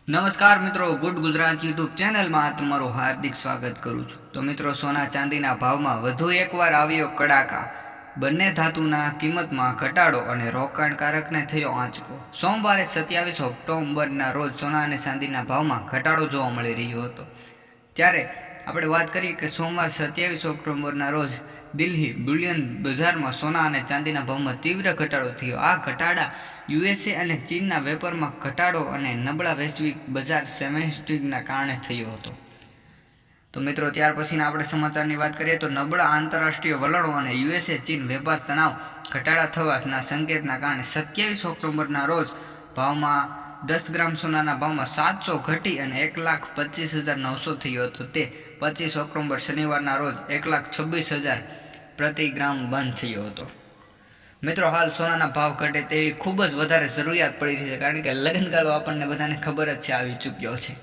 નમસ્કાર મિત્રો, good Gujarat YouTube ચેનલમાં તમારું હાર્દિક સ્વાગત કરું છું। તો મિત્રો, સોના ચાંદીના ભાવમાં વધુ એકવાર આવ્યો કડાકા। બંને ધાતુના કિંમતમાં ઘટાડો અને રોકાણકારકને થયો આંચકો। સોમવારે 27 ઓક્ટોબરના રોજ સોના અને ચાંદીના ભાવમાં ઘટાડો જોવા મળી રહ્યો હતો। ત્યારે આપણે વાત કરીએ કે સોમવાર 27 ઓક્ટોબરના રોજ દિલ્હી બુલિયન બજારમાં સોના અને ચાંદીના ભાવમાં તીવ્ર ઘટાડો થયો। આ ઘટાડા યુએસએ અને ચીનના વેપારમાં ઘટાડો અને નબળા વૈશ્વિક બજાર સેમેસ્ટિકના કારણે થયો હતો। તો મિત્રો, ત્યાર પછીના આપણે સમાચારની વાત કરીએ તો નબળા આંતરરાષ્ટ્રીય વલણો અને યુએસએ ચીન વેપાર તણાવ ઘટાડા થવાના સંકેતના કારણે 27 ઓક્ટોબરના રોજ ભાવમાં 10 ગ્રામ સોનાના ભાવમાં 700 ઘટી અને 1,25,900 થયો હતો। તે 25 ઓક્ટોબર શનિવારના રોજ 1,26,000 પ્રતિ ગ્રામ બંધ થયો હતો। મિત્રો, હાલ સોનાના ભાવ ઘટે તેવી ખૂબ જ વધારે જરૂરિયાત પડી રહી છે, કારણ કે લગ્નગાળો આપણને બધાને ખબર જ છે આવી ચૂક્યો છે।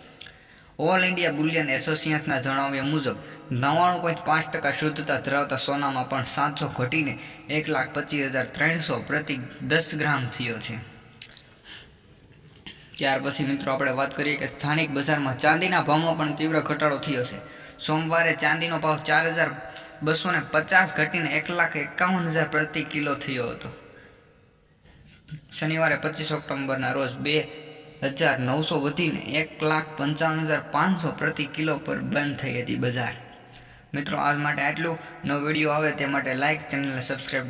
ઓલ ઇન્ડિયા બુલિયન એસોસિએશનના જણાવ્યા મુજબ 99.5% શુદ્ધતા ધરાવતા સોનામાં પણ 700 ઘટીને 1,25,300 પ્રતિ 10 ગ્રામ થયો છે। ત્યાર પછી મિત્રો આપણે વાત કરીએ કે સ્થાનિક બજારમાં ચાંદીના ભાવમાં પણ તીવ્ર ઘટાડો થયો છે। સોમવારે ચાંદીનો ભાવ 4,250 ઘટીને 1,51,000 પ્રતિ કિલો થયો હતો। શનિવારે 25 ઓક્ટોબરના રોજ 2,900 વધીને 1,55,500 પ્રતિ કિલો પર બંધ થઈ હતી બજાર। મિત્રો, આજ માટે આટલું। નવો વિડીયો આવે તે માટે લાઇક, ચેનલને સબસ્ક્રાઈબ